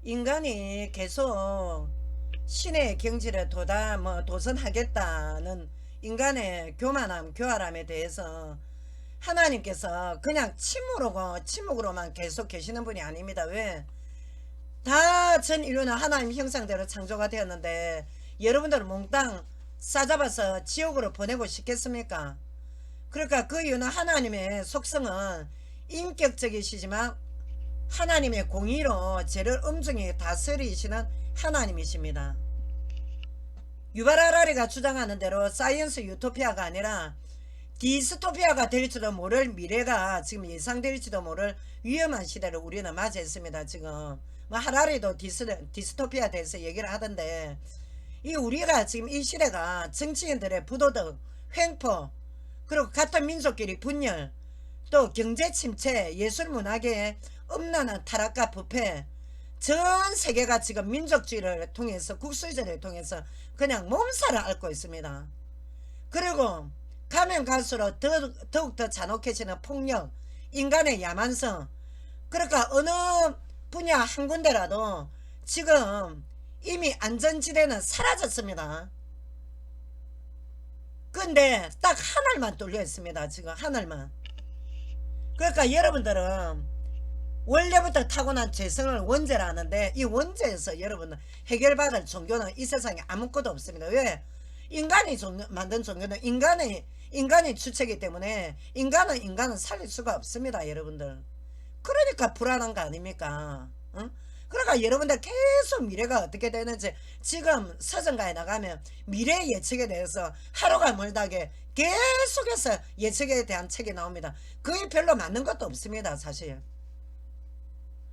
인간이 계속 신의 경지를 도전하겠다는 인간의 교만함, 교활함에 대해서 하나님께서 그냥 침묵으로만 계속 계시는 분이 아닙니다. 왜? 다 전 인류는 하나님 형상대로 창조가 되었는데 여러분들은 몽땅 싸잡아서 지옥으로 보내고 싶겠습니까? 그러니까 그 이유는 하나님의 속성은 인격적이시지만 하나님의 공의로 죄를 엄중히 다스리시는 하나님이십니다. 유발 하라리가 주장하는 대로 사이언스 유토피아가 아니라 디스토피아가 될지도 모를 미래가 지금 예상될지도 모를 위험한 시대를 우리는 맞이했습니다. 지금 뭐 하라리도 디스토피아에 대해서 얘기를 하던데, 이 우리가 지금 이 시대가 정치인들의 부도덕, 횡포, 그리고 같은 민족끼리 분열, 또 경제 침체, 예술 문화계의 엄란한 타락과 부패, 전 세계가 지금 민족주의를 통해서, 국수주의를 통해서 그냥 몸살을 앓고 있습니다. 그리고 가면 갈수록 더욱더 잔혹해지는 폭력, 인간의 야만성. 그러니까 어느 분야 한 군데라도 지금 이미 안전지대는 사라졌습니다. 근데 딱 하늘만 뚫려 있습니다. 지금 하늘만. 그러니까 여러분들은 원래부터 타고난 죄성을 원죄라 하는데, 이 원죄에서 여러분은 해결받을 종교는 이 세상에 아무것도 없습니다. 왜? 인간이 만든 종교는 인간이 주체이기 때문에 인간은 살릴 수가 없습니다. 여러분들. 그러니까 불안한 거 아닙니까? 응? 그러니까 여러분들 계속 미래가 어떻게 되는지, 지금 서점가에 나가면 미래 예측에 대해서 하루가 멀다게 계속해서 예측에 대한 책이 나옵니다. 그게 별로 맞는 것도 없습니다. 사실.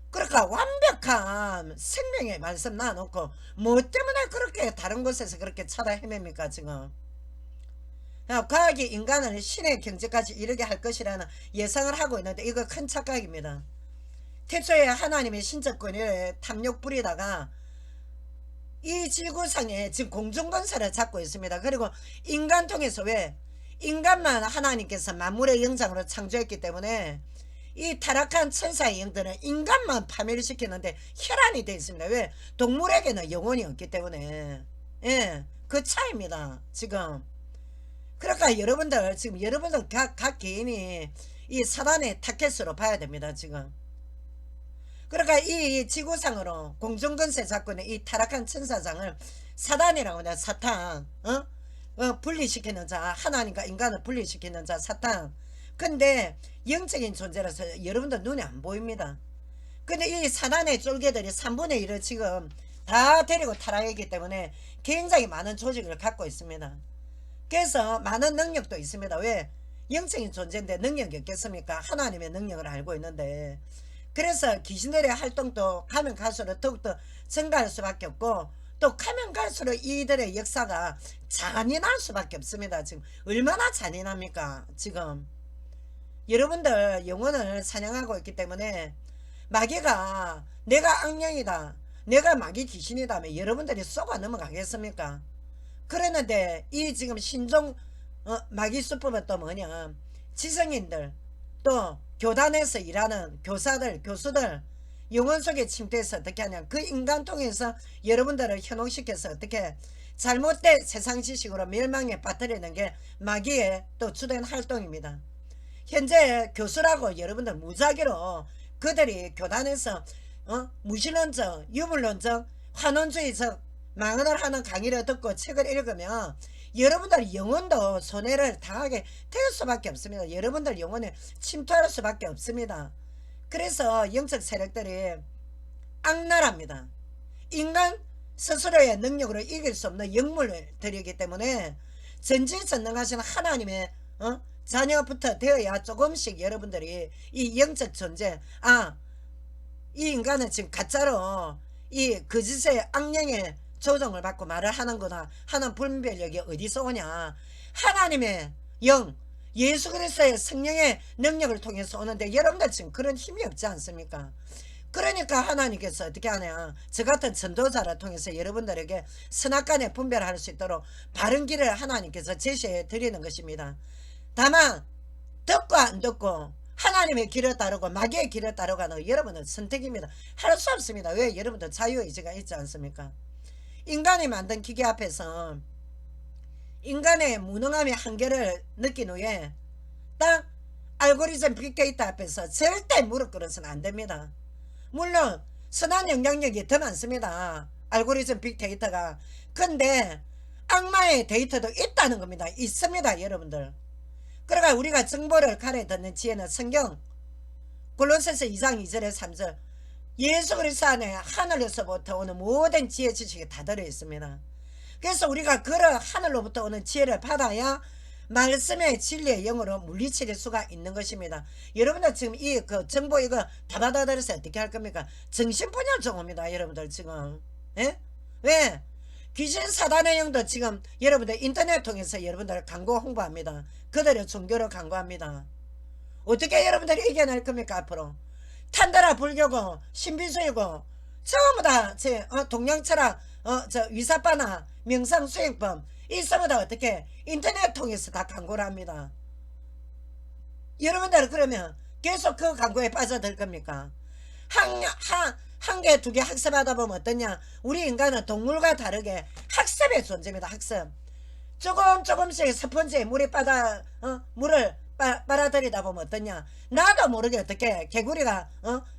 그러니까 완벽한 생명의 말씀 놔놓고 뭐 때문에 그렇게 다른 곳에서 그렇게 찾아 헤맵니까 지금? 과학이 인간을 신의 경지까지 이르게 할 것이라는 예상을 하고 있는데, 이거 큰 착각입니다. 태초에 하나님의 신적 권위를 탐욕 부리다가 이 지구상에 지금 공중건설을 잡고 있습니다. 그리고 인간 통해서, 왜? 인간만 하나님께서 만물의 영장으로 창조했기 때문에 이 타락한 천사의 영들은 인간만 파멸시키는데 혈안이 되어 있습니다. 왜? 동물에게는 영혼이 없기 때문에. 예, 그 차이입니다. 지금. 그러니까 여러분들, 지금 여러분들 각 개인이 이 사단의 타켓으로 봐야 됩니다. 지금. 그러니까 이 지구상으로 공중건설 잡고 있는 이 타락한 천사장을 사단이라고 하냐, 사탄. 분리시키는 자, 하나님과 인간을 분리시키는 자, 사탄. 근데 영적인 존재라서 여러분들 눈에 안 보입니다. 근데 이 사단의 쫄개들이 3분의 1을 지금 다 데리고 타락했기 때문에 굉장히 많은 조직을 갖고 있습니다. 그래서 많은 능력도 있습니다. 왜? 영적인 존재인데 능력이 없겠습니까? 하나님의 능력을 알고 있는데. 그래서 귀신들의 활동도 가면 갈수록 더욱더 증가할 수밖에 없고, 또 가면 갈수록 이들의 역사가 잔인할 수밖에 없습니다. 지금 얼마나 잔인합니까? 지금 여러분들 영혼을 사냥하고 있기 때문에 마귀가 내가 악령이다, 내가 마귀 귀신이다 하면 여러분들이 쏘가 넘어가겠습니까? 그랬는데 이 지금 신종 마귀 수법은 또 뭐냐, 지성인들, 또 교단에서 일하는 교사들, 교수들 영혼 속에 침투해서 어떻게 하냐, 그 인간 통해서 여러분들을 현혹시켜서 어떻게 잘못된 세상 지식으로 멸망에 빠뜨리는 게 마귀의 또 주된 활동입니다. 현재 교수라고 여러분들 무작위로 그들이 교단에서 무신론적, 유물론적, 환원주의적 망언을 하는 강의를 듣고 책을 읽으면 여러분들 영혼도 손해를 당하게 될 수밖에 없습니다. 여러분들 영혼에 침투할 수밖에 없습니다. 그래서 영적 세력들이 악랄합니다. 인간 스스로의 능력으로 이길 수 없는 영물들이기 때문에 전지전능하신 하나님의 자녀부터 되어야 조금씩 여러분들이 이 영적 존재, 이 인간은 지금 가짜로 이 거짓의 악령의 조정을 받고 말을 하는구나 하는 분별력이 어디서 오냐, 하나님의 영, 예수 그리스도의 성령의 능력을 통해서 오는데 여러분들 지금 그런 힘이 없지 않습니까? 그러니까 하나님께서 어떻게 하냐, 저 같은 전도자를 통해서 여러분들에게 선악간에 분별할 수 있도록 바른 길을 하나님께서 제시해 드리는 것입니다. 다만 듣고 안 듣고 하나님의 길을 따르고 마귀의 길을 따르고는 여러분은 선택입니다. 할 수 없습니다. 왜? 여러분들 자유의지가 있지 않습니까? 인간이 만든 기계 앞에서 인간의 무능함의 한계를 느낀 후에 딱 알고리즘 빅데이터 앞에서 절대 무릎 꿇어서는 안 됩니다. 물론 선한 영향력이 더 많습니다. 알고리즘 빅데이터가. 근데 악마의 데이터도 있다는 겁니다. 있습니다. 여러분들. 그러니까 우리가 정보를 가려 듣는 지혜는 성경 골로새서 2장 2절에 3절 예수 그리스도 안에 하늘에서부터 오는 모든 지혜 지식이 다 들어있습니다. 그래서 우리가 그런 하늘로부터 오는 지혜를 받아야 말씀의 진리의 영으로 물리칠 수가 있는 것입니다. 여러분들 지금 이 그 정보 이거 다 받아들여서 어떻게 할 겁니까? 정신분열증 옵니다. 여러분들 지금. 예? 왜? 귀신 사단의 영도 지금 여러분들 인터넷 통해서 여러분들 광고 홍보합니다. 그들의 종교를 광고합니다. 어떻게 여러분들이 이겨낼 겁니까 앞으로? 탄다라 불교고 신비주의고 전부 다 동양철학 저 위사파나 명상수행법 있으면 다 어떻게 인터넷 통해서 다 광고를 합니다. 여러분들 그러면 계속 그 광고에 빠져들 겁니까? 한 개, 두 개 학습하다 보면 어떠냐? 우리 인간은 동물과 다르게 학습의 존재입니다. 학습. 조금씩 스펀지에 물을 빨아들이다 보면 어떠냐? 나도 모르게 어떻게 개구리가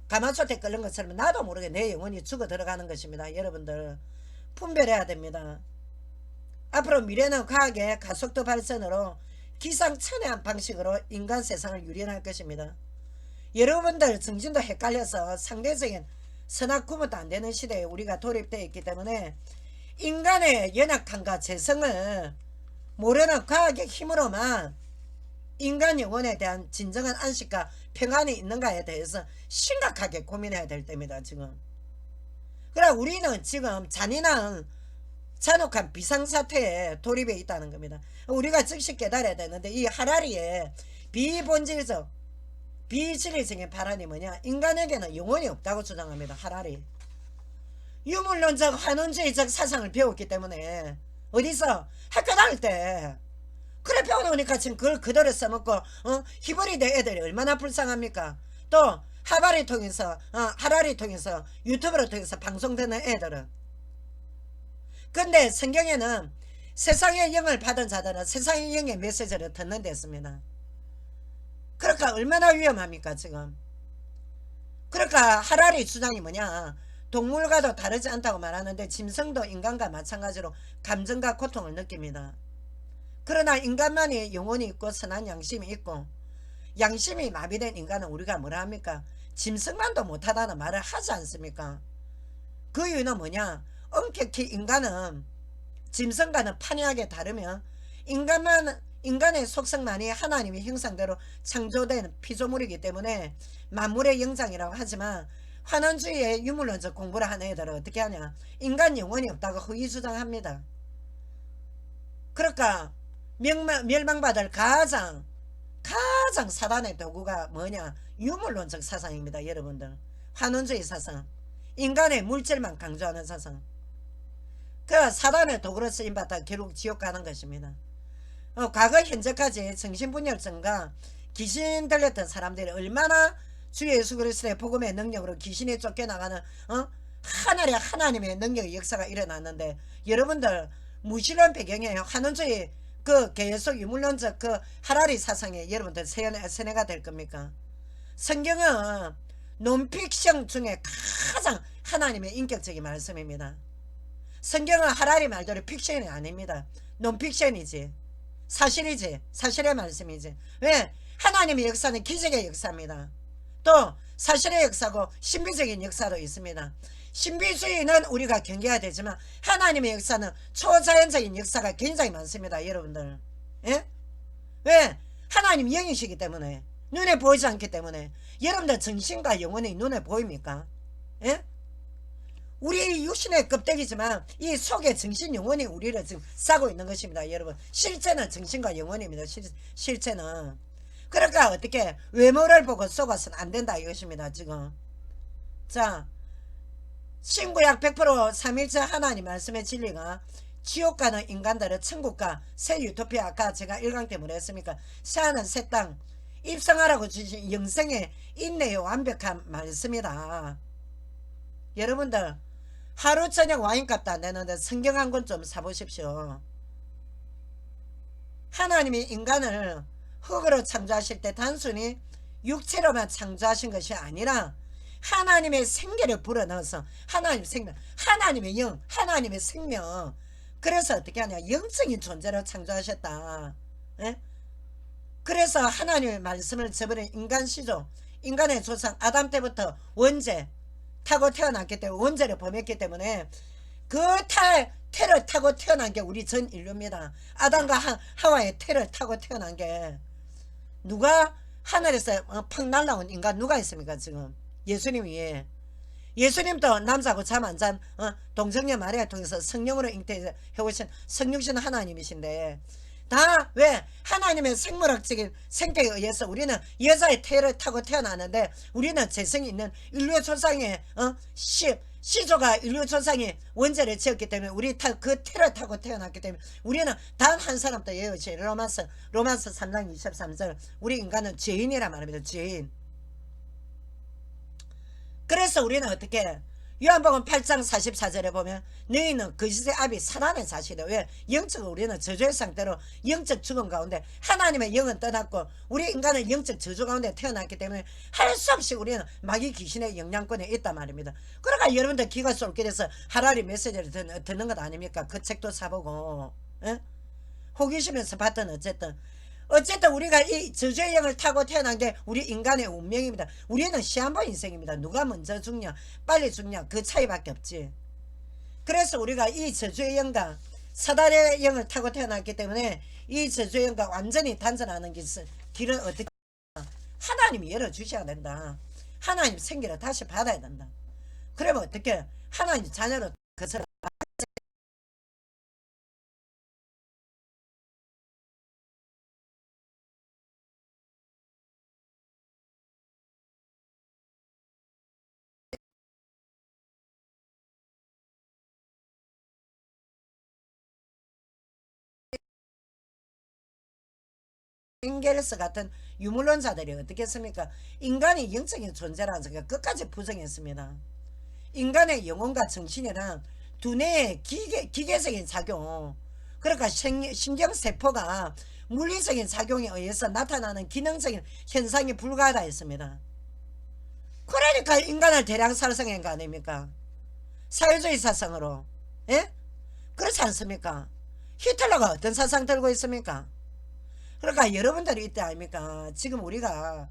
가마솥에 끓는 것처럼 나도 모르게 내 영혼이 죽어 들어가는 것입니다. 여러분들 분별해야 됩니다. 앞으로 미래는 과학의 가속도 발전으로 기상천외한 방식으로 인간 세상을 유린할 것입니다. 여러분들 정신도 헷갈려서 상대적인 선악 구분도 안 되는 시대에 우리가 돌입되어 있기 때문에 인간의 연약함과 재성을 모르는 과학의 힘으로만 인간 영혼에 대한 진정한 안식과 평안이 있는가에 대해서 심각하게 고민해야 될 때입니다. 지금. 그래 우리는 지금 잔혹한 비상사태에 돌입해 있다는 겁니다. 우리가 즉시 깨달아야 되는데 이 하라리의 비본질적 비진리적인 발언이 뭐냐? 인간에게는 영혼이 없다고 주장합니다. 하라리. 유물론적 환원주의적 사상을 배웠기 때문에 어디서 학교 다닐 때 그래 배워놓으니까 지금 그걸 그대로 써먹고 히브리드 애들이 얼마나 불쌍합니까? 또 하라리 통해서 유튜브를 통해서 방송되는 애들은 근데 성경에는 세상의 영을 받은 자들은 세상의 영의 메시지를 듣는 데였습니다. 그러니까 얼마나 위험합니까 지금. 그러니까 하라리 주장이 뭐냐? 동물과도 다르지 않다고 말하는데 짐승도 인간과 마찬가지로 감정과 고통을 느낍니다. 그러나 인간만이 영혼이 있고 선한 양심이 있고 양심이 마비된 인간은 우리가 뭐라 합니까? 짐승만도 못하다는 말을 하지 않습니까? 그 이유는 뭐냐? 엄격히 인간은 짐승과는 판이하게 다르며 인간의 속성만이 하나님의 형상대로 창조된 피조물이기 때문에 만물의 영장이라고 하지만 환원주의의 유물론적 공부를 하는 애들은 어떻게 하냐? 인간 영혼이 없다고 허위 주장합니다. 그러니까 멸망받을 가장 사단의 도구가 뭐냐? 유물론적 사상입니다. 여러분들. 환원주의 사상. 인간의 물질만 강조하는 사상. 그 사단의 도구로 쓰임받다 결국 지옥 가는 것입니다. 과거 현재까지 정신분열증과 귀신 들렸던 사람들이 얼마나 주 예수 그리스도의 복음의 능력으로 귀신이 쫓겨나가는 하늘의 하나님의 능력의 역사가 일어났는데 여러분들 무신론 배경에 환원주의 그 계속 유물론적 그 하라리 사상에 여러분들 세뇌가 될 겁니까? 성경은 논픽션 중에 가장 하나님의 인격적인 말씀입니다. 성경은 하라리 말대로 픽션이 아닙니다. 논픽션이지. 사실이지. 사실의 말씀이지. 왜? 하나님의 역사는 기적의 역사입니다. 또 사실의 역사고 신비적인 역사도 있습니다. 신비주의는 우리가 경계해야 되지만 하나님의 역사는 초자연적인 역사가 굉장히 많습니다. 여러분들. 예? 왜? 하나님 영이시기 때문에 눈에 보이지 않기 때문에 여러분들 정신과 영혼이 눈에 보입니까? 예? 우리 육신의 껍데기지만 이 속에 정신 영혼이 우리를 지금 싸고 있는 것입니다. 여러분 실제는 정신과 영혼입니다. 실제는. 그러니까 어떻게 외모를 보고 속아서는 안 된다 이것입니다. 지금. 자 신구약 100% 삼일체 하나님 말씀의 진리가 지옥 가는 인간들의 천국과 새 유토피아 아까 제가 1강 때문에 했습니까? 새하늘 새 땅 입성하라고 주신 영생의 인내의 완벽한 말씀이다. 여러분들 하루 저녁 와인값도 안 되는데 성경 한 권 좀 사보십시오. 하나님이 인간을 흙으로 창조하실 때 단순히 육체로만 창조하신 것이 아니라 하나님의 생기를 불어넣어서 하나님의 생명, 하나님의 영, 하나님의 생명, 그래서 어떻게 하냐, 영적인 존재로 창조하셨다. 예? 그래서 하나님의 말씀을 저버린 인간 시조, 인간의 조상 아담 때부터 원죄 타고 태어났기 때문에, 원죄를 범했기 때문에 그 태를 타고 태어난 게 우리 전 인류입니다. 아담과 하와의 태를 타고 태어난 게, 누가 하늘에서 팍 날라온 인간 누가 있습니까 지금? 예수님이. 예수님도 남자하고 잠 안 잔 동정녀 마리아 통해서 성령으로 잉태해 오신 성육신 하나님이신데, 다 왜? 하나님의 생물학적인 생태에 의해서 우리는 여자의 태를 타고 태어나는데, 우리는 재성이 있는 인류의 조상의 시조가 인류 조상이 원죄를 지었기 때문에 우리 그 태를 타고 태어났기 때문에 우리는 단 한 사람도 예요. 로마서 3장 23절, 우리 인간은 죄인이란 말입니다. 죄인. 그래서 우리는 어떻게, 요한복음 8장 44절에 보면 너희는 거짓의 아비 사단의 자식이다. 왜? 영적으로 우리는 저주의 상태로 영적 죽음 가운데, 하나님의 영은 떠났고 우리 인간은 영적 저주 가운데 태어났기 때문에 할 수 없이 우리는 마귀 귀신의 영향권에 있단 말입니다. 그러니까 여러분들 기가 쏠게 돼서 하라리 메시지를 듣는 것 아닙니까? 그 책도 사보고, 에? 호기심에서 봤던 어쨌든 우리가 이 저주의 영을 타고 태어난 게 우리 인간의 운명입니다. 우리는 시한부 인생입니다. 누가 먼저 죽냐 빨리 죽냐 그 차이밖에 없지. 그래서 우리가 이 저주의 영과 사단의 영을 타고 태어났기 때문에 이 저주의 영과 완전히 단절하는 길은 어떻게, 하나님이 열어주셔야 된다. 하나님 생기를 다시 받아야 된다. 그러면 어떻게 하나님 자녀로 그것을 엥겔스 같은 유물론자들이 어떻게 했습니까? 인간이 영적인 존재라는 생각 끝까지 부정했습니다. 인간의 영혼과 정신이란 두뇌의 기계적인 작용, 그러니까 신경세포가 물리적인 작용에 의해서 나타나는 기능적인 현상이 불가하다 했습니다. 그러니까 인간을 대량 살성한 거 아닙니까? 사회주의 사상으로. 예? 그렇지 않습니까? 히틀러가 어떤 사상 들고 있습니까? 그러니까 여러분들이 이때 아닙니까? 지금 우리가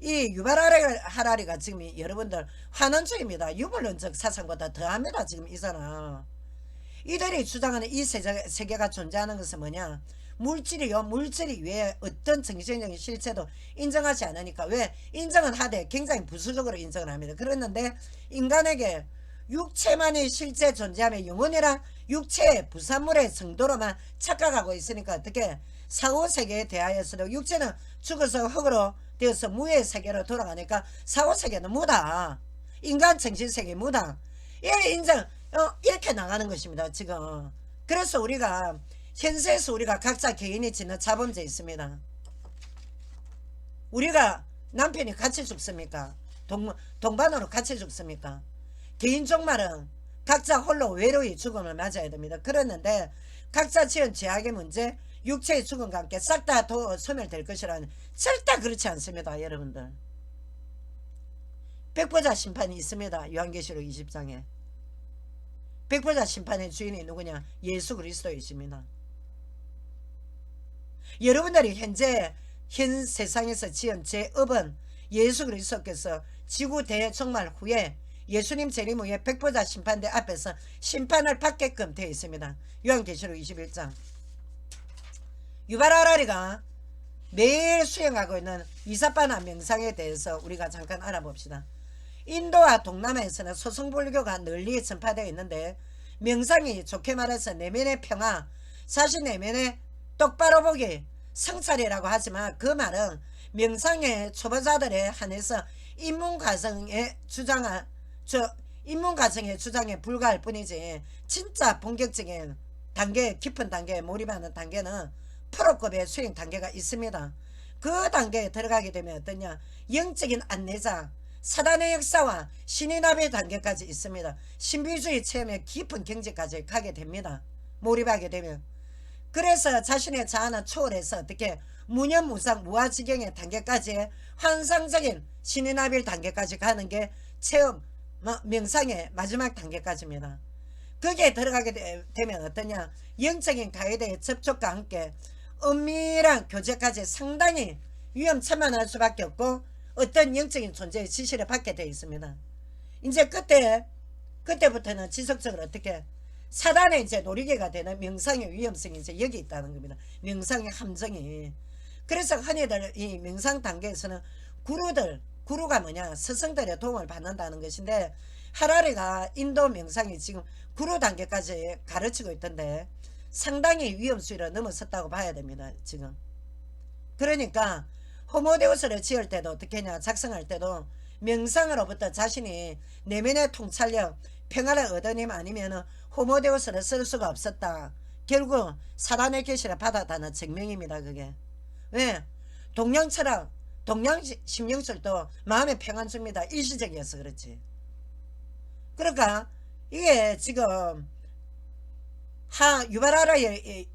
이 유발 하라리가 지금 여러분들 환원주의입니다. 유물론적 사상보다 더합니다. 지금 이 사람. 이들이 주장하는 이 세계가 존재하는 것은 뭐냐? 물질이요. 물질이 외에 어떤 정신적인 실체도 인정하지 않으니까. 왜? 인정은 하되 굉장히 부수적으로 인정을 합니다. 그랬는데 인간에게 육체만이 실제 존재하며 영혼이란 육체의 부산물의 정도로만 착각하고 있으니까 어떻게 사후세계에 대하여서도 육체는 죽어서 흙으로 되어서 무의 세계로 돌아가니까 사후세계는 무다. 인간 정신세계 무다. 이렇게 인정 이렇게 나가는 것입니다. 지금. 그래서 우리가 현세에서 우리가 각자 개인이 짓는 자범죄 있습니다. 우리가 남편이 같이 죽습니까? 동반으로 같이 죽습니까? 개인 종말은 각자 홀로 외로이 죽음을 맞아야 됩니다. 그랬는데 각자 지은 죄악의 문제, 육체의 죽음과 함께 싹 다 소멸될 것이라는, 절대 그렇지 않습니다. 여러분들. 백보자 심판이 있습니다. 요한계시록 20장에. 백보자 심판의 주인이 누구냐? 예수 그리스도이십니다. 여러분들이 현 세상에서 지은 죄업은 예수 그리스도께서 지구 대종말 후에 예수님 재림 후에 백보자 심판대 앞에서 심판을 받게끔 되어 있습니다. 요한계시록 21장. 유발 하라리가 매일 수행하고 있는 이사바나 명상에 대해서 우리가 잠깐 알아봅시다. 인도와 동남아에서는 소승불교가 널리 전파되어 있는데, 명상이 좋게 말해서 내면의 평화, 자신 내면의 똑바로 보기, 성찰이라고 하지만 그 말은 명상의 초보자들에 한해서 입문 과정에 주장에 불과할 뿐이지, 진짜 본격적인 단계, 깊은 단계에 몰입하는 단계는 프로급의 수행 단계가 있습니다. 그 단계에 들어가게 되면 어떠냐, 영적인 안내자 사단의 역사와 신인합의 단계까지 있습니다. 신비주의 체험에 깊은 경지까지 가게 됩니다. 몰입하게 되면. 그래서 자신의 자아는 초월해서 어떻게 무념무상 무아지경의 단계까지 환상적인 신인합일 단계까지 가는 게 체험 명상의 마지막 단계까지입니다. 거기에 들어가게 되면 어떠냐, 영적인 가이드의 접촉과 함께 은밀한 교제까지 상당히 위험천만할 수밖에 없고 어떤 영적인 존재의 지시를 받게 되어 있습니다. 이제 그때부터는 지속적으로 어떻게 사단의 이제 놀이개가 되는 명상의 위험성이 이제 여기 있다는 겁니다. 명상의 함정이. 그래서 흔히들 이 명상 단계에서는 구루가 뭐냐, 스승들의 도움을 받는다는 것인데, 하라리가 인도 명상이 지금 구루 단계까지 가르치고 있던데 상당히 위험 수위를 넘어섰다고 봐야 됩니다. 지금. 그러니까 호모데우스를 지을 때도 어떻게 했냐, 작성할 때도 명상으로부터 자신이 내면의 통찰력 평화를 얻어내면 아니면 호모데우스를 쓸 수가 없었다. 결국 사단의 계시를 받았다는 증명입니다. 그게 왜? 동양철학 동양심령술도 마음의 평안 줍니다. 일시적이어서 그렇지. 그러니까 이게 지금 유발하라의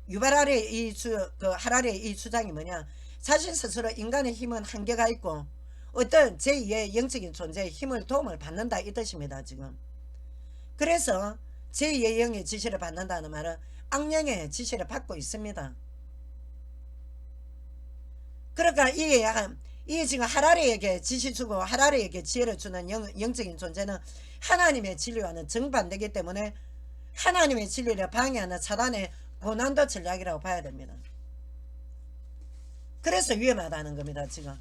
하라리의 이 주장이 뭐냐, 자신 스스로 인간의 힘은 한계가 있고 어떤 제2의 영적인 존재의 힘을 도움을 받는다 이 뜻입니다. 지금. 그래서 제2의 영의 지시를 받는다는 말은 악령의 지시를 받고 있습니다. 그러니까 이게 지금 하라리에게 지시 주고 하라리에게 지혜를 주는 영적인 존재는 하나님의 진리와는 정반대이기 때문에 하나님의 진리를 방해하는 사단의 고난도 전략이라고 봐야 됩니다. 그래서 위험하다는 겁니다. 지금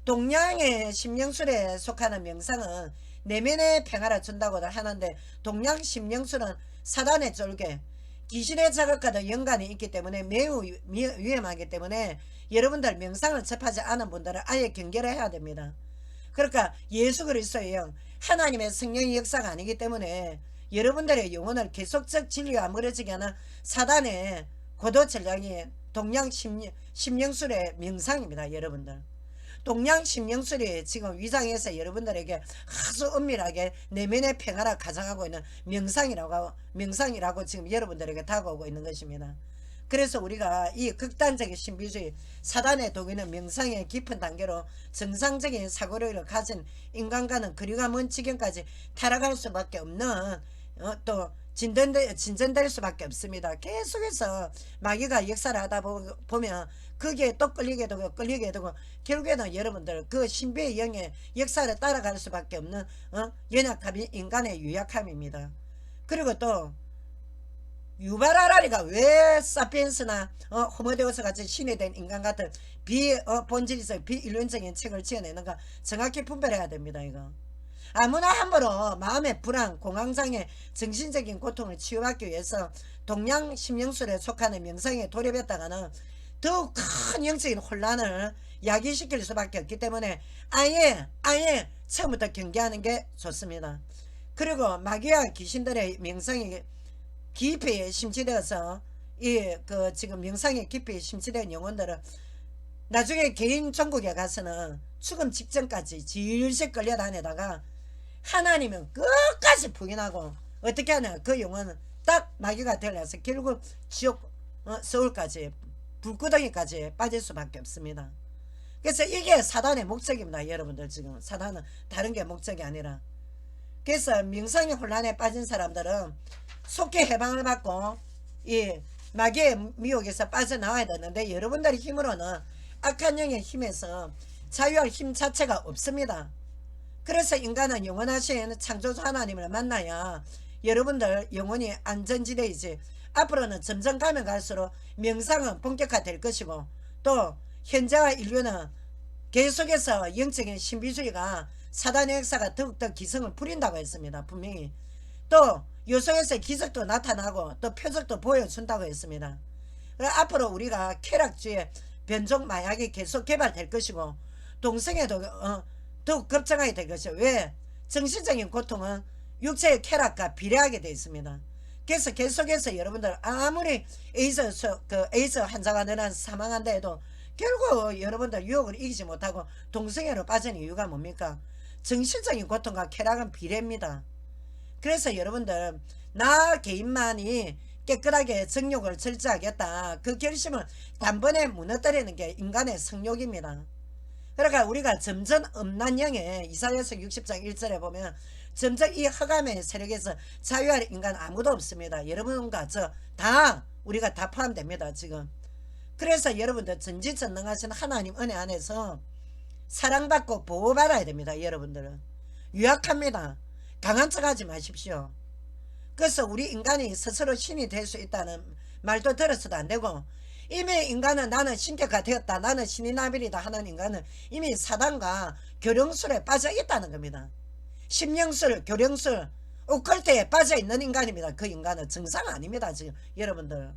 동양의 심령술에 속하는 명상은 내면의 평화를 준다고들 하는데, 동양 심령술은 사단의 쫄개 귀신의 자극과도 연관이 있기 때문에 매우 위험하기 때문에 여러분들 명상을 접하지 않은 분들은 아예 경계를 해야 됩니다. 그러니까 예수 그리스도의 영, 하나님의 성령의 역사가 아니기 때문에 여러분들의 영혼을 계속적 진리와 멀어지게 하는 사단의 고도 전략이 동양 심령술의 명상입니다. 여러분들. 동양 심령술이 지금 위장에서 여러분들에게 아주 은밀하게 내면의 평화를 가장하고 있는 명상이라고 지금 여러분들에게 다가오고 있는 것입니다. 그래서 우리가 이 극단적인 신비주의 사단의 독이는 명상의 깊은 단계로 정상적인 사고력을 가진 인간과는 거리가 먼 지경까지 타락할 수밖에 없는 또 진전될 수밖에 없습니다. 계속해서 마귀가 역사를 하다 보면 거기에 또 끌리게 되고 결국에는 여러분들 그 신비의 영의 역사를 따라갈 수밖에 없는 연약함이 인간의 유약함입니다. 그리고 또 유발하라리가 왜 사피엔스나 호모데우스 같이 신이 된 인간 같은 본질적 비인륜적인 책을 지어내는가 정확히 분별해야 됩니다. 이거 아무나 함부로 마음의 불안, 공황장애, 정신적인 고통을 치유받기 위해서 동양 심령술에 속하는 명상에 돌입했다가는 더욱 큰 영적인 혼란을 야기시킬 수밖에 없기 때문에 아예 처음부터 경계하는 게 좋습니다. 그리고 마귀와 귀신들의 명상이 깊이 심취되어서 지금 명상에 깊이 심취된 영혼들은 나중에 개인 천국에 가서는 죽음 직전까지 질질 끌려다니다가 하나님은 끝까지 부인하고 어떻게 하냐, 그 영혼은 딱 마귀가 되려서 결국 지옥 서울까지 불구덩이까지 빠질 수밖에 없습니다. 그래서 이게 사단의 목적입니다. 여러분들 지금 사단은 다른 게 목적이 아니라. 그래서 명상의 혼란에 빠진 사람들은 속히 해방을 받고 이 마귀의 미혹에서 빠져나와야 되는데, 여러분들의 힘으로는 악한 영의 힘에서 자유할 힘 자체가 없습니다. 그래서 인간은 영원하신 창조주 하나님을 만나야 여러분들 영혼이 안전지대이지, 앞으로는 점점 가면 갈수록 명상은 본격화될 것이고, 또 현재와 인류는 계속해서 영적인 신비주의가 사단의 역사가 더욱더 기승을 부린다고 했습니다. 분명히 또 요소에서 기적도 나타나고 또 표적도 보여준다고 했습니다. 앞으로 우리가 쾌락주의 변종 마약이 계속 개발될 것이고, 동성애도 더욱 급증하게 될 것이죠. 왜? 정신적인 고통은 육체의 쾌락과 비례하게 되어 있습니다. 그래서 계속해서 여러분들 아무리 에이즈 환자가 늘어나서 사망한다 해도 결국 여러분들 유혹을 이기지 못하고 동성애로 빠진 이유가 뭡니까? 정신적인 고통과 쾌락은 비례입니다. 그래서 여러분들 나 개인만이 깨끗하게 정욕을 절제하겠다. 그 결심을 단번에 무너뜨리는 게 인간의 성욕입니다. 그러니까 우리가 점점 음란형의 이사야서 60장 1절에 보면 점점 이 허감의 세력에서 자유할 인간 아무도 없습니다. 여러분과 저 다 우리가 다 포함됩니다. 지금. 그래서 여러분들 전지전능하신 하나님 은혜 안에서 사랑받고 보호받아야 됩니다. 여러분들은 유약합니다. 강한 척하지 마십시오. 그래서 우리 인간이 스스로 신이 될 수 있다는 말도 들어서도 안 되고, 이미 인간은 나는 신격화 되었다, 나는 신이 나빌이다 하는 인간은 이미 사단과 교령술에 빠져 있다는 겁니다. 심령술, 교령술, 오컬트에 빠져 있는 인간입니다. 그 인간은 정상 아닙니다. 지금 여러분들.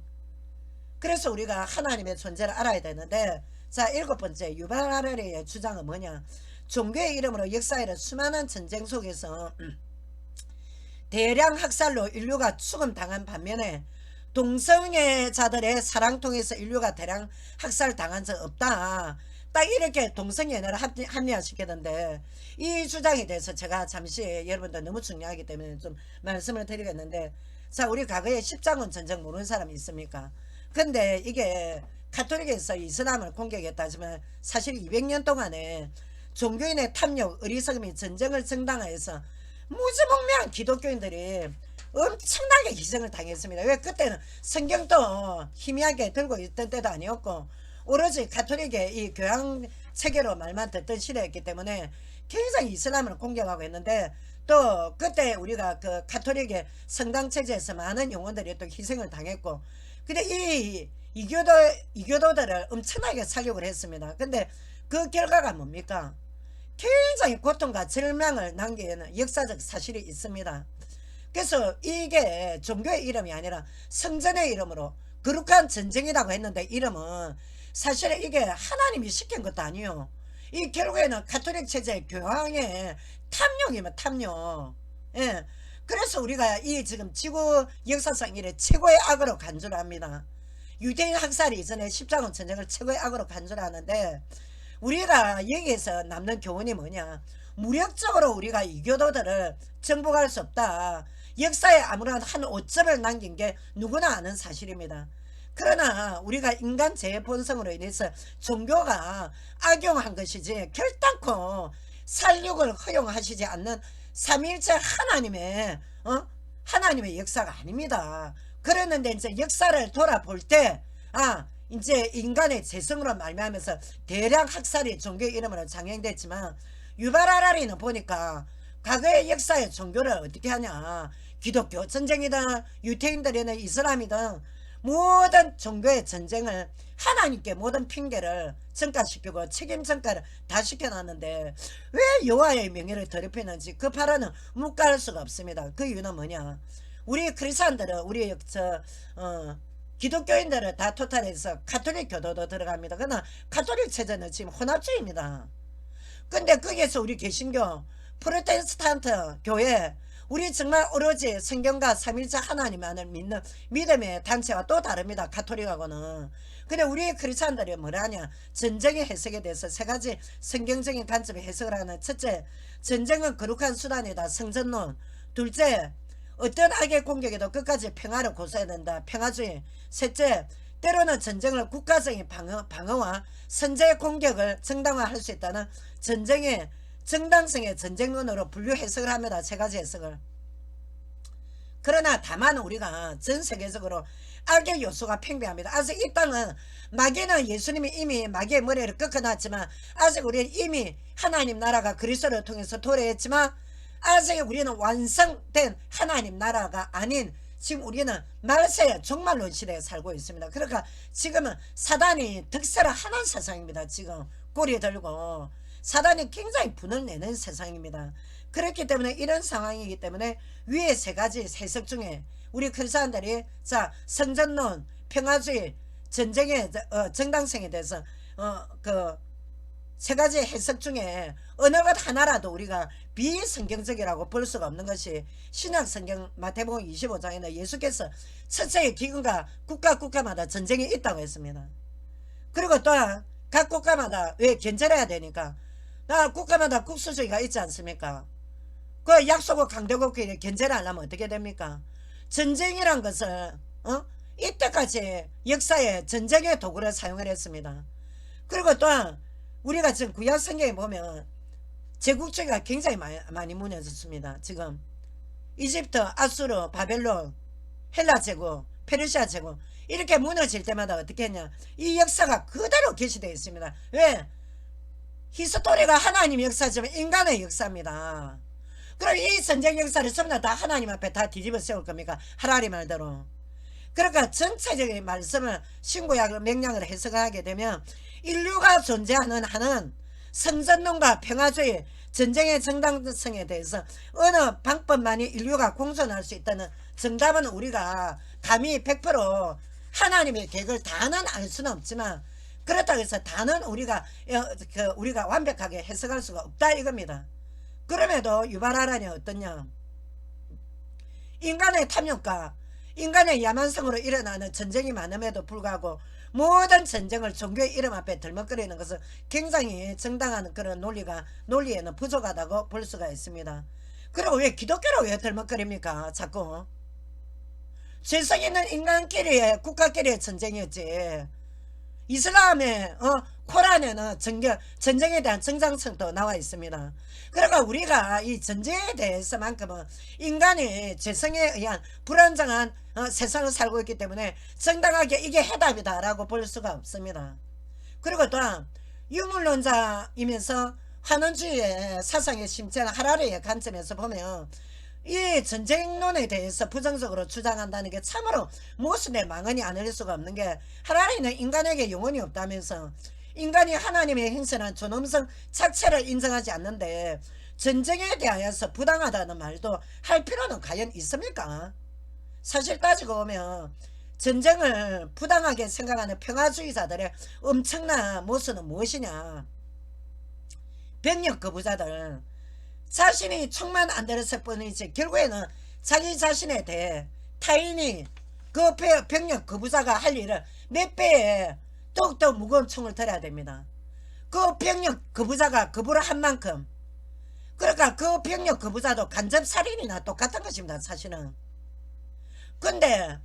그래서 우리가 하나님의 존재를 알아야 되는데, 자, 7번째 유발하레의 주장은 뭐냐? 종교의 이름으로 역사에는 수많은 전쟁 속에서 대량 학살로 인류가 죽음당한 반면에 동성애자들의 사랑 통해서 인류가 대량 학살당한 적 없다. 딱 이렇게 동성애를 합리화시켰는데, 이 주장에 대해서 제가 잠시 여러분들 너무 중요하기 때문에 좀 말씀을 드리겠는데, 자, 우리 과거에 십자군 전쟁 모르는 사람이 있습니까? 근데 이게 가톨릭에서 이슬람을 공격했다지만 사실 200년 동안에 종교인의 탐욕, 어리석음이 전쟁을 정당화해서 무지몽매한 기독교인들이 엄청나게 희생을 당했습니다. 왜? 그때는 성경도 희미하게 들고 있던 때도 아니었고 오로지 가톨릭의 이 교양 체계로 말만 듣던 시대였기 때문에 굉장히 이슬람을 공격하고 있는데, 또 그때 우리가 그 가톨릭의 성당 체제에서 많은 영혼들이 또 희생을 당했고, 근데 이 이교도들을 엄청나게 살육을 했습니다. 근데 그 결과가 뭡니까? 굉장히 고통과 절망을 남기는 역사적 사실이 있습니다. 그래서 이게 종교의 이름이 아니라 성전의 이름으로 거룩한 전쟁이라고 했는데, 이름은 사실은 이게 하나님이 시킨 것도 아니에요. 이 결국에는 가톨릭 체제의 교황의 탐욕이면 탐욕. 예. 그래서 우리가 이 지금 지구 역사상 이래 최고의 악으로 간주를 합니다. 유대인 학살이 이전에 십자군 전쟁을 최고의 악으로 간주를 하는데, 우리가 여기에서 남는 교훈이 뭐냐? 무력적으로 우리가 이교도들을 정복할 수 없다. 역사에 아무런 한 오점을 남긴 게 누구나 아는 사실입니다. 그러나 우리가 인간 제 본성으로 인해서 종교가 악용한 것이지 결단코 살육을 허용하시지 않는 삼위일체 하나님의 역사가 아닙니다. 그랬는데 이제 역사를 돌아볼 때 이제 인간의 재성으로 말미암아서 대량 학살이 종교의 이름으로 장행됐지만, 유발하라리는 보니까 과거의 역사의 종교를 어떻게 하냐, 기독교 전쟁이든 유태인들이든 이슬람이든 모든 종교의 전쟁을 하나님께 모든 핑계를 전가시키고 책임 전가를 다 시켜놨는데 왜 여호와의 명예를 더럽히는지 그 발언은 묵과할 수가 없습니다. 그 이유는 뭐냐? 우리 크리스천들은 우리 기독교인들을 다 토탈해서 가톨릭 교도도 들어갑니다. 그러나 가톨릭 체제는 지금 혼합주의입니다. 근데 거기에서 우리 개신교, 프로테스탄트 교회, 우리 정말 오로지 성경과 삼일체 하나님만을 믿는 믿음의 단체와 또 다릅니다. 가톨릭하고는. 근데 우리 크리스찬들이 뭐라냐? 전쟁의 해석에 대해서 세 가지 성경적인 관점의 해석을 하는. 첫째, 전쟁은 거룩한 수단이다. 성전론. 둘째, 어떤 악의 공격에도 끝까지 평화를 고수해야 된다. 평화주의. 셋째, 때로는 전쟁을 국가적인 방어와 선제의 공격을 정당화할 수 있다는 전쟁의 정당성의 전쟁론으로 분류 해석을 합니다. 세 가지 해석을. 그러나 다만 우리가 전 세계적으로 악의 요소가 팽배합니다. 아직 이 땅은 마귀는 예수님이 이미 마귀의 머리를 꺾어놨지만, 아직 우리는 이미 하나님 나라가 그리스도를 통해서 도래했지만 아직 우리는 완성된 하나님 나라가 아닌, 지금 우리는 말세의 종말론 시대에 살고 있습니다. 그러니까 지금은 사단이 득세를 하는 세상입니다. 지금 꼬리 들고 사단이 굉장히 분을 내는 세상입니다. 그렇기 때문에 이런 상황이기 때문에 위에 세 가지 해석 중에 우리 크리스천들이 성전론, 평화주의, 전쟁의 정당성에 대해서 그 세 가지 해석 중에 어느 것 하나라도 우리가 비성경적이라고 볼 수가 없는 것이, 신약성경 마태복음 25장에는 예수께서 첫째의 기근과 국가마다 전쟁이 있다고 했습니다. 그리고 또한 각 국가마다 왜 견제해야 되니까. 나 국가마다 국수주의가 있지 않습니까? 그 약소국 강대국끼리 견제를 하려면 어떻게 됩니까? 전쟁이란 것을 이때까지 역사에 전쟁의 도구를 사용을 했습니다. 그리고 또한 우리가 지금 구약 성경에 보면 제국주의가 굉장히 많이 무너졌습니다. 지금 이집트, 아수르, 바벨론, 헬라 제국, 페르시아 제국 이렇게 무너질 때마다 어떻게 했냐, 이 역사가 그대로 게시되어 있습니다. 왜? 히스토리가 하나님 역사지만 인간의 역사입니다. 그럼 이 전쟁 역사를 전부 다 하나님 앞에 다 뒤집어 세울 겁니까? 하라리 말대로. 그러니까 전체적인 말씀을 신구약을 명량을 해석하게 되면 인류가 존재하는 한은 성전론과 평화주의, 전쟁의 정당성에 대해서 어느 방법만이 인류가 공존할 수 있다는 정답은 우리가 감히 100% 하나님의 계획을 다는 알 수는 없지만, 그렇다고 해서 다는 우리가 완벽하게 해석할 수가 없다 이겁니다. 그럼에도 유발하라니 어떠냐, 인간의 탐욕과 인간의 야만성으로 일어나는 전쟁이 많음에도 불구하고 모든 전쟁을 종교의 이름 앞에 들먹거리는 것은 굉장히 정당한 그런 논리에는 부족하다고 볼 수가 있습니다. 그리고 왜 기독교로 왜 들먹거립니까? 자꾸 죄성 있는 인간끼리의 국가끼리의 전쟁이었지. 이슬람의 코란에는 전쟁에 대한 정당성도 나와 있습니다. 그러니까 우리가 이 전쟁에 대해서만큼은 인간이 죄성에 의한 불안정한 세상을 살고 있기 때문에 정당하게 이게 해답이다 라고 볼 수가 없습니다. 그리고 또한 유물론자이면서 환원주의의 사상의 심체는 하라리의 관점에서 보면 이 전쟁론에 대해서 부정적으로 주장한다는 게 참으로 모순의 망언이 아닐 수가 없는 게, 하나님은 인간에게 영혼이 없다면서 인간이 하나님의 행선한 존엄성 자체를 인정하지 않는데 전쟁에 대하여서 부당하다는 말도 할 필요는 과연 있습니까? 사실 따지고 보면 전쟁을 부당하게 생각하는 평화주의자들의 엄청난 모순은 무엇이냐, 병력 거부자들, 자신이 총만 안 들었을 뿐이지 결국에는 자기 자신에 대해 타인이 그 병력 거부자가 할 일을 몇 배에 더욱더 무거운 총을 들어야 됩니다. 그 병력 거부자가 거부를 한 만큼, 그러니까 그 병력 거부자도 간접살인이나 똑같은 것입니다. 사실은. 근데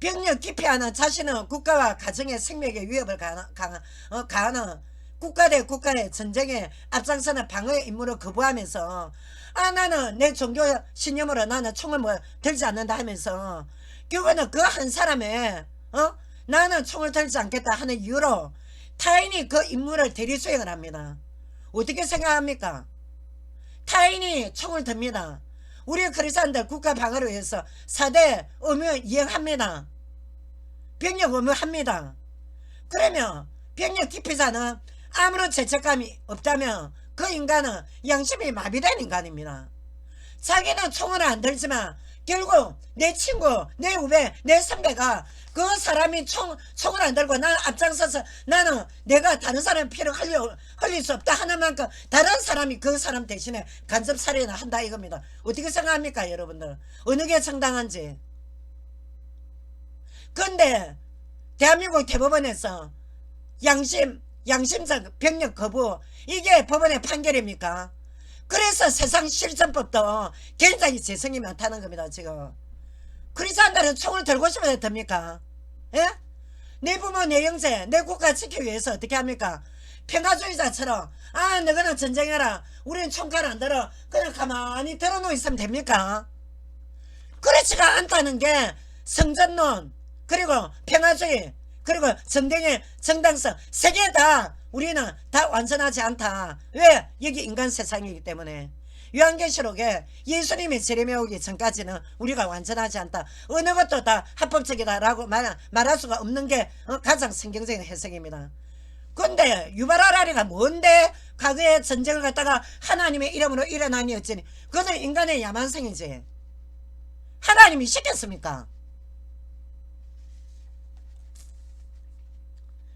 병력 기피하는 자신은 국가와 가정의 생명에 위협을 가하는 국가 대 국가의 전쟁에 앞장서는 방어의 임무를 거부하면서 나는 내 종교 신념으로 나는 총을 들지 않는다 하면서 결국에는 그 한 사람의 나는 총을 들지 않겠다 하는 이유로 타인이 그 임무를 대리수행을 합니다. 어떻게 생각합니까? 타인이 총을 듭니다. 우리 크리스찬들 국가 방어를 위해서 4대 의무 이행합니다. 병력 의무합니다. 그러면 병력 기피자는 아무런 죄책감이 없다면 그 인간은 양심이 마비된 인간입니다. 자기는 총을 안 들지만 결국 내 친구, 내 후배, 내 선배가 그 사람이 총을 안 들고 나는 앞장서서 나는 내가 다른 사람의 피를 흘릴 수 없다 하는 만큼 다른 사람이 그 사람 대신에 간접살인을 한다 이겁니다. 어떻게 생각합니까 여러분들? 어느 게 정당한지. 근데 대한민국 대법원에서 양심적 병력 거부, 이게 법원의 판결입니까? 그래서 세상 실전법도 굉장히 재성이 많다는 겁니다. 지금 크리스찬들은 총을 들고 싶어도 됩니까? 예? 내 부모 내 형제 내 국가 지키기 위해서 어떻게 합니까? 평화주의자처럼 너희는 전쟁해라, 우리는 총칼 안 들어, 그냥 가만히 들어놓고 있으면 됩니까? 그렇지가 않다는 게 성전론, 그리고 평화주의, 그리고 전쟁의 정당성, 세 개 다 우리는 다 완전하지 않다. 왜? 여기 인간 세상이기 때문에. 요한계시록에 예수님이 재림에 오기 전까지는 우리가 완전하지 않다. 어느 것도 다 합법적이다라고 말할 수가 없는 게 가장 성경적인 해석입니다. 근데 유발하라리가 뭔데 과거에 전쟁을 갖다가 하나님의 이름으로 일어나니 어쩌니, 그것은 인간의 야만성이지. 하나님이 시켰습니까?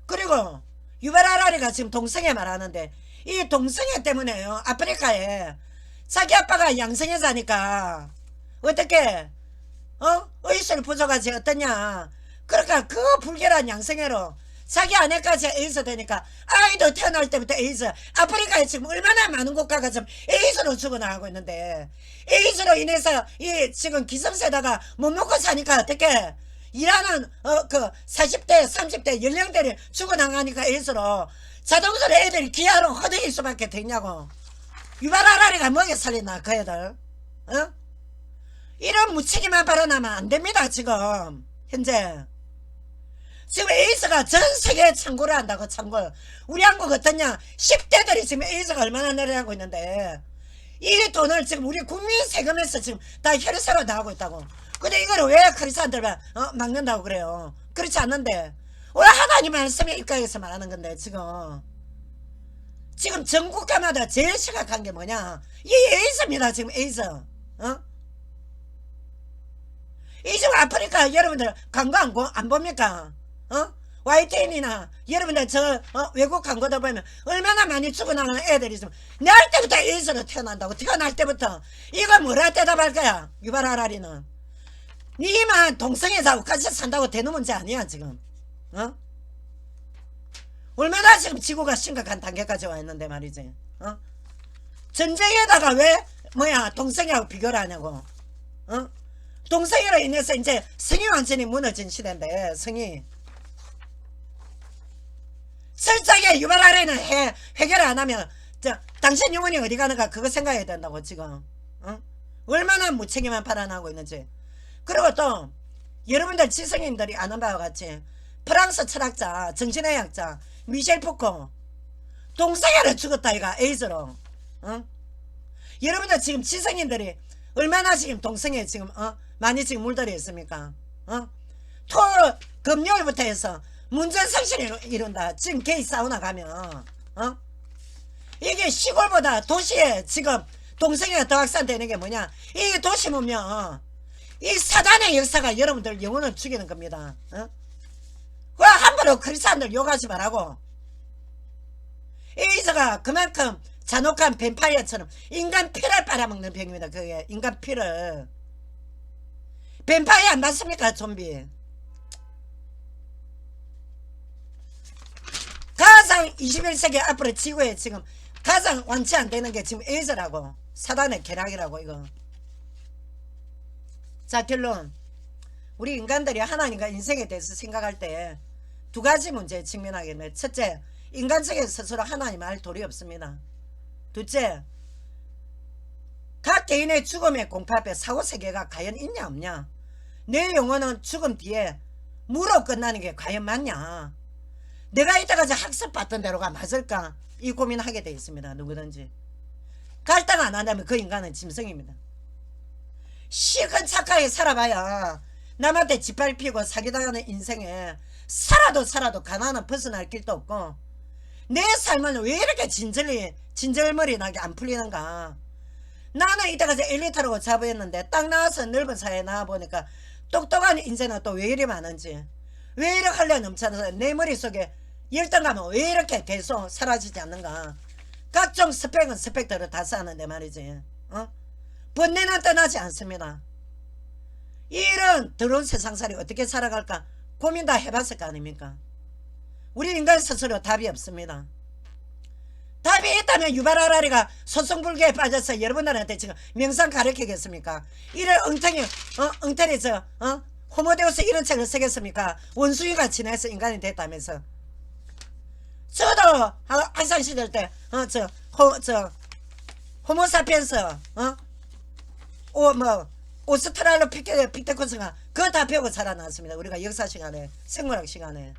그리고 유발하라리가 지금 동성애 말하는데, 이 동성애 때문에요, 아프리카에 자기 아빠가 양성애자니까 어떻게 의술 부족하지 어떠냐. 그러니까 그 불결한 양성애로 자기 아내까지 에이즈 되니까 아이도 태어날 때부터 에이즈. 아프리카에 지금 얼마나 많은 국가가 지금 에이즈로 죽어나가고 있는데 에이즈로 인해서 이 지금 기성세대가 못 먹고 사니까 어떻게 일하는 그 40대 30대 연령대를 죽어나가니까 에이즈로 자동차로 애들이 기아로 허덕일 수밖에 되냐고. 유발하라리가 먹여 살리나 그 애들. 어? 이런 무책임한 발언하면 안 됩니다. 지금 현재 지금 에이즈가 전 세계에 창고를 한다고. 창고. 우리 한국 어떠냐. 10대들이 지금 에이즈가 얼마나 내려가고 있는데 이 돈을 지금 우리 국민 세금에서 지금 다 혈세로 나가고 있다고. 근데 이걸 왜 크리스찬들만 막는다고 그래요. 그렇지 않는데 왜 하나님 말씀에 입각해서 말하는 건데 지금 전 국가마다 제일 심각한 게 뭐냐. 이 에이즈입니다. 지금 에이즈. 이 지금 아프리카 여러분들 광고 안 봅니까? YTN이나 여러분들 외국 광고도 보면 얼마나 많이 죽어나가는 애들이 있으면 날 때부터 에이즈로 태어난다고. 태어날 때부터. 이거 뭐라 대답할 거야. 유발하라리는 니만 동성애자하고 같이 산다고 되는 문제 아니야 지금. 얼마나 지금 지구가 심각한 단계까지 와 있는데 말이지. 전쟁에다가 왜 동성애하고 비교를 하냐고. 동성애로 인해서 이제 성이 완전히 무너진 시대인데 성이 철저하게 유발하려는 해결 안 하면 당신 영혼이 어디 가는가 그거 생각해야 된다고 지금. 얼마나 무책임한 발언하고 있는지. 그리고 또 여러분들 지성인들이 아는 바와 같이 프랑스 철학자 정신의학자 미셸 푸코 동성애로 죽었다 이가 에이즈로. 여러분들 지금 지성인들이 얼마나 지금 동성애 지금 많이 지금 물들여 있습니까? 금요일부터 해서 문전성시를 이룬다. 지금 게이 사우나 가면 이게 시골보다 도시에 지금 동성애가 더 확산되는 게 뭐냐. 이 도시 보면 이 사단의 역사가 여러분들 영혼을 죽이는 겁니다. 그 함부로 크리스찬들 욕하지 말라고. 에이즈가 그만큼 잔혹한 뱀파이어처럼 인간 피를 빨아먹는 병입니다. 그게 인간 피를. 뱀파이어 안 맞습니까? 좀비. 가장 21세기 앞으로 지구에 지금 가장 완치 안 되는 게 지금 에이즈라고. 사단의 계략이라고 이거. 자, 결론. 우리 인간들이 하나님과 인생에 대해서 생각할 때 두 가지 문제에 직면하게 됩니다. 첫째, 인간적인 스스로 하나님 알 도리 없습니다. 둘째, 각 개인의 죽음의 공포 앞에 사고세계가 과연 있냐 없냐. 내 영혼은 죽음 뒤에 무로 끝나는 게 과연 맞냐. 내가 이때까지 학습받던 대로가 맞을까. 이 고민하게 되어 있습니다. 누구든지. 갈등 안 한다면 그 인간은 짐승입니다. 실컷 착하게 살아봐야 남한테 짓밟히고 사기당하는 인생에 살아도 가난은 벗어날 길도 없고 내 삶은 왜 이렇게 진절머리 나게 안 풀리는가. 나는 이때까지 엘리트라고 자부했는데 딱 나와서 넓은 사회에 나와보니까 똑똑한 인재는 또 왜 이리 많은지, 왜 이렇게 할래 넘쳐나서 내 머릿속에 열등감은 왜 이렇게 계속 사라지지 않는가. 각종 스펙은 스펙대로 다 쌓는데 말이지. 번뇌는 떠나지 않습니다. 이런 더러운 세상살이 어떻게 살아갈까 고민 다 해봤을 거 아닙니까. 우리 인간 스스로 답이 없습니다. 답이 있다면 유발하라리가 소송불교에 빠져서 여러분들한테 지금 명상 가르치겠습니까? 이런 엉터리에서 호모데우스 이런 책을 쓰겠습니까? 원숭이가 지내서 인간이 됐다면서. 저도 한상시절 때 호모사피엔스 오스트랄로피테쿠스가 그거 다 배우고 살아났습니다. 우리가 역사 시간에 생물학 시간에.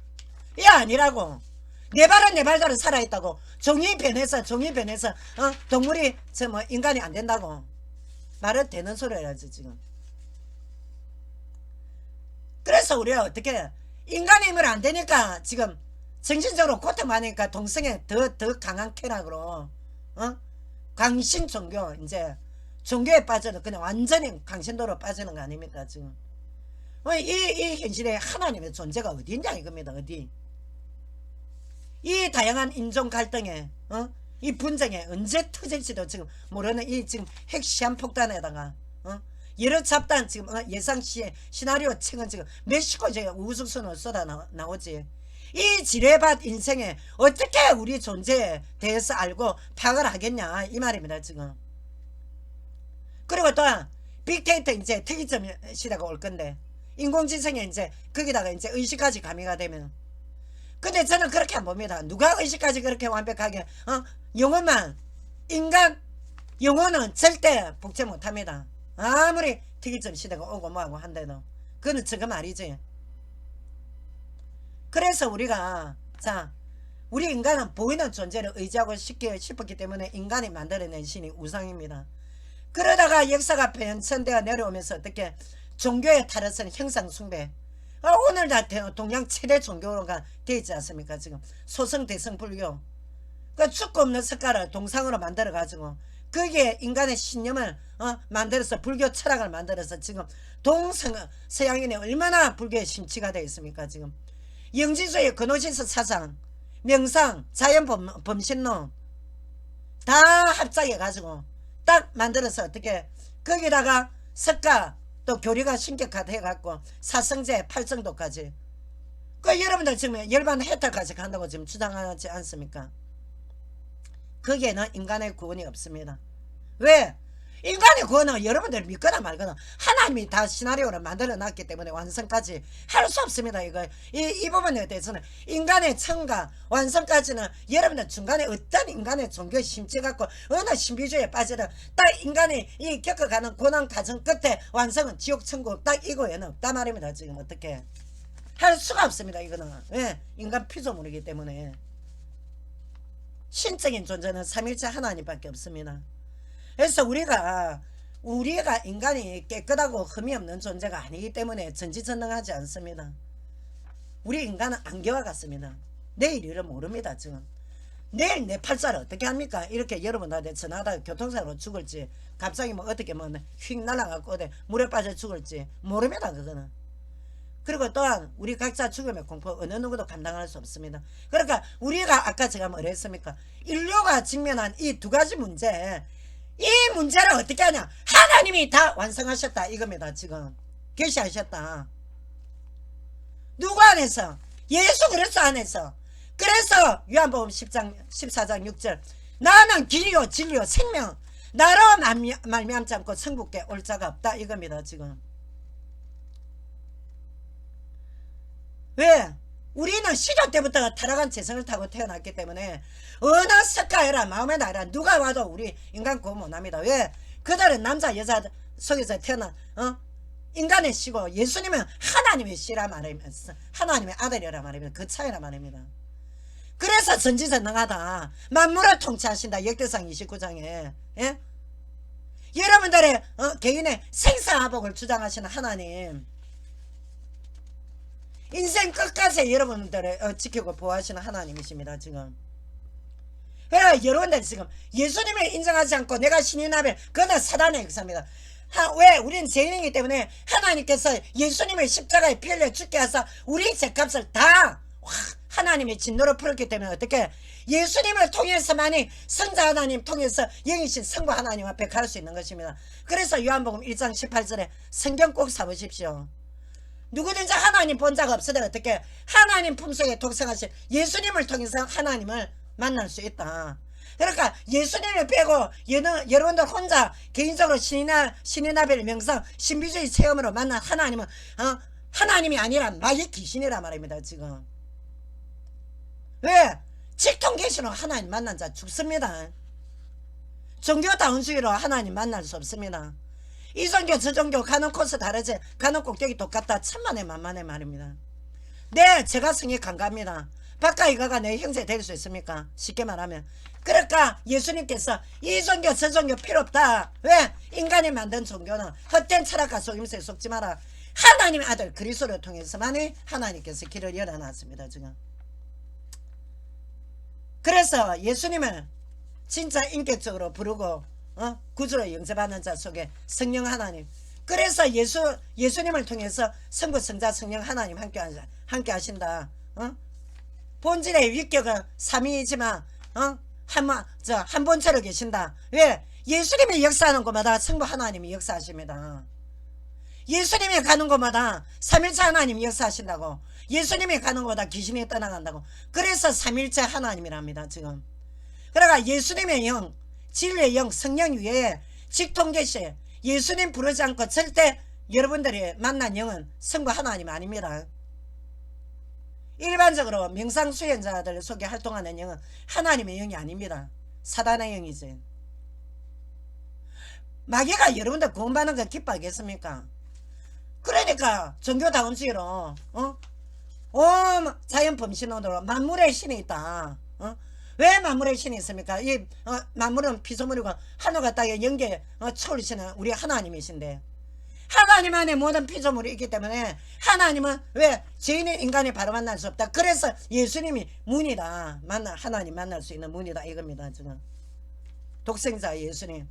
이 아니라고. 내 발은 내 발대로 살아있다고. 종이 변해서 동물이 인간이 안 된다고. 말은 되는 소리 해야지 지금. 그래서 우리가 어떻게 인간의 힘을 안 되니까 지금 정신적으로 고통받으니까 동성애 더 강한 쾌락으로 강신 종교 이제 종교에 빠져는 그냥 완전히 강신도로 빠지는 거 아닙니까 지금. 이 현실에 하나님의 존재가 어디 있냐 이겁니다. 어디. 이 다양한 인종 갈등에 이 분쟁에 언제 터질지도 지금 모르는 이 지금 핵 시한폭탄에다가 여러 잡다한 지금 예상 시나리오 책은 지금 멕시코 이제 우후죽순으로 쏟아 나오지. 이 지뢰밭 인생에 어떻게 우리 존재에 대해서 알고 파악을 하겠냐 이 말입니다 지금. 그리고 또 빅데이터 이제 특이점 시대가 올 건데 인공지성에 이제 거기다가 이제 의식까지 가미가 되면, 근데 저는 그렇게 안 봅니다. 누가 의식까지 그렇게 완벽하게 영혼만, 인간 영혼은 절대 복제 못합니다. 아무리 특이점 시대가 오고 뭐하고 한데도 그거는 저거 말이지. 그래서 우리가 우리 인간은 보이는 존재를 의지하고 싶었기 때문에 인간이 만들어낸 신이 우상입니다. 그러다가 역사가 변천되어 내려오면서 어떻게 종교의 탈을 형상 숭배, 오늘날 동양 최대 종교가 되어 있지 않습니까? 지금 소성 대성 불교, 그 죽고 없는 석가를 동상으로 만들어 가지고 거기에 인간의 신념을 만들어서 불교 철학을 만들어서 지금 서양인이 얼마나 불교에 심취가 되어 있습니까? 지금 영지주의 근호신서 사상, 명상, 자연범신론 다 합작해 가지고 딱 만들어서 어떻게 거기다가 석가 또 교리가 신격화돼 갖고 사성제 8정도까지 그 여러분들 지금 열반 혜택까지 간다고 지금 주장하지 않습니까? 거기에는 인간의 구원이 없습니다. 왜? 인간의 구원은 여러분들 믿거나 말거나 하나님이 다 시나리오를 만들어 놨기 때문에 완성까지 할 수 없습니다. 이 부분에 대해서는 인간의 청과 완성까지는 여러분들 중간에 어떤 인간의 종교에 심취해 갖고 어느 신비주의에 빠지든 딱 인간이 이 겪어가는 고난 과정 끝에 완성은 지옥 천국 딱 이거에는 없단 말입니다. 지금 어떻게 할 수가 없습니다. 이거는 왜? 인간 피조물이기 때문에. 신적인 존재는 삼일체 하나님밖에 없습니다. 그래서 우리가 인간이 깨끗하고 흠이 없는 존재가 아니기 때문에 전지전능하지 않습니다. 우리 인간은 안개와 같습니다. 내일 일을 모릅니다. 지금 내일 내 팔자를 어떻게 합니까? 이렇게 여러분한테 전화하다가 교통사고로 죽을지 갑자기 뭐 어떻게 뭐 휙 날아가고 물에 빠져 죽을지 모릅니다. 그거는. 그리고 또한 우리 각자 죽음의 공포 어느 누구도 감당할 수 없습니다. 그러니까 우리가 아까 제가 뭐라 했습니까? 인류가 직면한 이 두 가지 문제, 이 문제를 어떻게 하냐? 하나님이 다 완성하셨다 이겁니다. 지금 계시하셨다. 누구 안에서? 예수 그리스도 안에서. 그래서 요한복음 14장 6절 나는 길이요 진리요 생명 나로 말미암지 않고 천국에 올 자가 없다 이겁니다. 지금 왜? 우리는 시조 때부터 타락한 재성을 타고 태어났기 때문에 어느 석가해라 마음에 나라 누가 와도 우리 인간 구원 못합니다. 왜? 그들은 남자 여자 속에서 태어난 인간의 시고 예수님은 하나님의 시라 말이면서 하나님의 아들이라 말입니다. 그 차이라 말입니다. 그래서 전지전능하다. 만물을 통치하신다. 역대상 29장에 예? 여러분들의 개인의 생사화복을 주장하시는 하나님, 인생 끝까지 여러분들을 지키고 보호하시는 하나님이십니다. 지금 여러분들 지금 예수님을 인정하지 않고 내가 신인 아벨 그건 사단의 역사입니다. 왜? 우리는 죄인이기 때문에 하나님께서 예수님을 십자가에 피 흘려 죽게 하사 우리 죄값을 다 하나님의 진노로 풀었기 때문에 어떻게 예수님을 통해서만이 성자 하나님 통해서 영이신 성부 하나님 앞에 갈 수 있는 것입니다. 그래서 요한복음 1장 18절에 성경 꼭 사보십시오. 누구든지 하나님 본 자가 없으되 어떻게 하나님 품속에 독생하신 예수님을 통해서 하나님을 만날 수 있다. 그러니까 예수님을 빼고 여러분들 혼자 개인적으로 신인 아벨 명상 신비주의 체험으로 만난 하나님은 하나님이 아니라 마귀 귀신이란 말입니다. 지금 왜? 직통 계시로 하나님 만난 자 죽습니다. 종교다운주의로 하나님 만날 수 없습니다. 이 종교 저 종교 가는 코스 다르지 가는 꼭대기 똑같다. 천만에 만만의 말입니다. 네, 제가 성이 강갑니다. 박가이가가 내 형제 될 수 있습니까? 쉽게 말하면. 그러니까 예수님께서 이 종교 저 종교 필요 없다. 왜? 인간이 만든 종교는 헛된 철학과 속임수에 속지 마라. 하나님의 아들 그리스도를 통해서만이 하나님께서 길을 열어놨습니다. 지금. 그래서 예수님을 진짜 인격적으로 부르고 구주로 영접하는 자 속에 성령 하나님, 그래서 예수님을 통해서 성부 성자 성령 하나님 함께 하신다. 본질의 위격은 삼위이지만 한 본체로 계신다. 왜? 예수님이 역사하는 곳마다 성부 하나님이 역사하십니다. 예수님이 가는 곳마다 삼일체 하나님 역사하신다고. 예수님이 가는 곳마다 귀신이 떠나간다고. 그래서 삼일체 하나님이랍니다 지금. 그러니까 예수님의 영, 진리의 영, 성령 위에 직통계시 예수님 부르지 않고 절대 여러분들이 만난 영은 성부 하나님 아닙니다. 일반적으로 명상수행자들 속에 활동하는 영은 하나님의 영이 아닙니다. 사단의 영이지. 마귀가 여러분들 구원받는 거 기뻐하겠습니까? 그러니까 종교다운식으로 온 자연범신론으로 만물의 신이 있다. 왜 만물의 신이 있습니까? 이 만물은 피조물이고 하늘과 땅의 영계 초월이시는 우리 하나님이신데, 하나님 안에 모든 피조물이 있기 때문에 하나님은 왜 죄인인 인간이 바로 만날 수 없다. 그래서 예수님이 문이다. 하나님 만날 수 있는 문이다 이겁니다 지금. 독생자 예수님.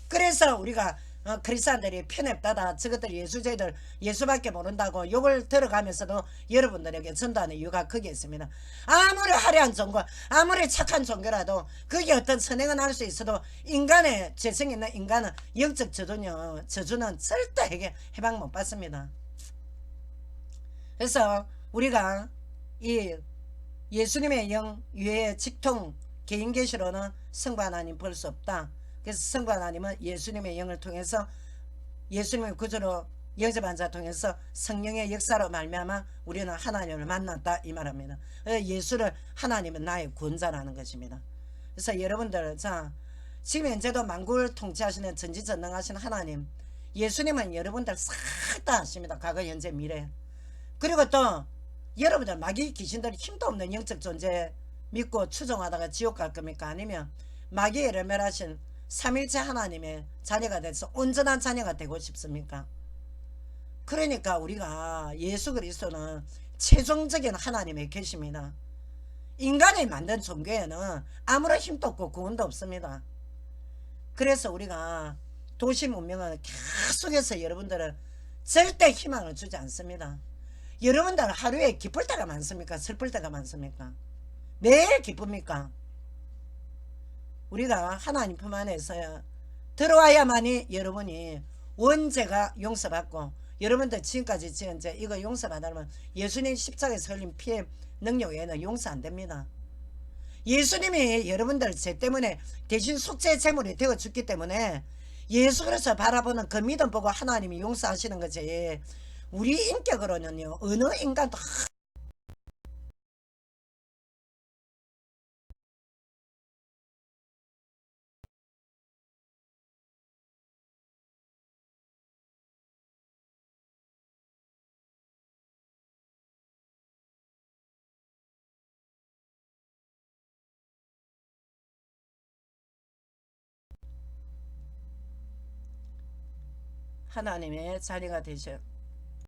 그래서 우리가 크리스찬들이 편협다다, 저것들 예수제들 예수밖에 모른다고 욕을 들어가면서도 여러분들에게 전도하는 이유가 거기에 있습니다. 아무리 화려한 종교, 아무리 착한 종교라도 그게 어떤 선행은 할 수 있어도 인간의 죄성 있는 인간은 영적 저주는 절대 해방 못 받습니다. 그래서 우리가 이 예수님의 영 위에 직통 개인 계시로는 성부 하나님 볼 수 없다. 그래서 성부 하나님은 예수님의 영을 통해서, 예수님의 구조로 영접한 자 통해서 성령의 역사로 말미암아 우리는 하나님을 만났다 이 말입니다. 예수를 하나님은 나의 구원자라는 것입니다. 그래서 여러분들, 자 지금 현재도 만국을 통치하시는 전지전능하신 하나님, 예수님은 여러분들 싹 다 아십니다. 과거 현재 미래. 그리고 또 여러분들 마귀 귀신들이 힘도 없는 영적 존재 믿고 추종하다가 지옥 갈 겁니까? 아니면 마귀의 레멸하신 삼일체 하나님의 자녀가 돼서 온전한 자녀가 되고 싶습니까? 그러니까 우리가 예수 그리스도는 최종적인 하나님의 계십니다. 인간이 만든 종교에는 아무런 힘도 없고 구원도 없습니다. 그래서 우리가 도시 문명은 계속해서 여러분들은 절대 희망을 주지 않습니다. 여러분들 하루에 기쁠 때가 많습니까? 슬플 때가 많습니까? 매일 기쁩니까? 우리가 하나님 품 안에서 들어와야만이 여러분이 원죄가 용서받고, 여러분들 지금까지 지은 죄 이거 용서받으면 예수님 십자가에서 흘린 피의 능력 외에는 용서 안 됩니다. 예수님이 여러분들 죄 때문에 대신 속죄 제물이 되어 죽기 때문에 예수 그리스도 바라보는 그 믿음 보고 하나님이 용서하시는 거지, 우리 인격으로는요 어느 인간도 하나님의 자녀가 되셔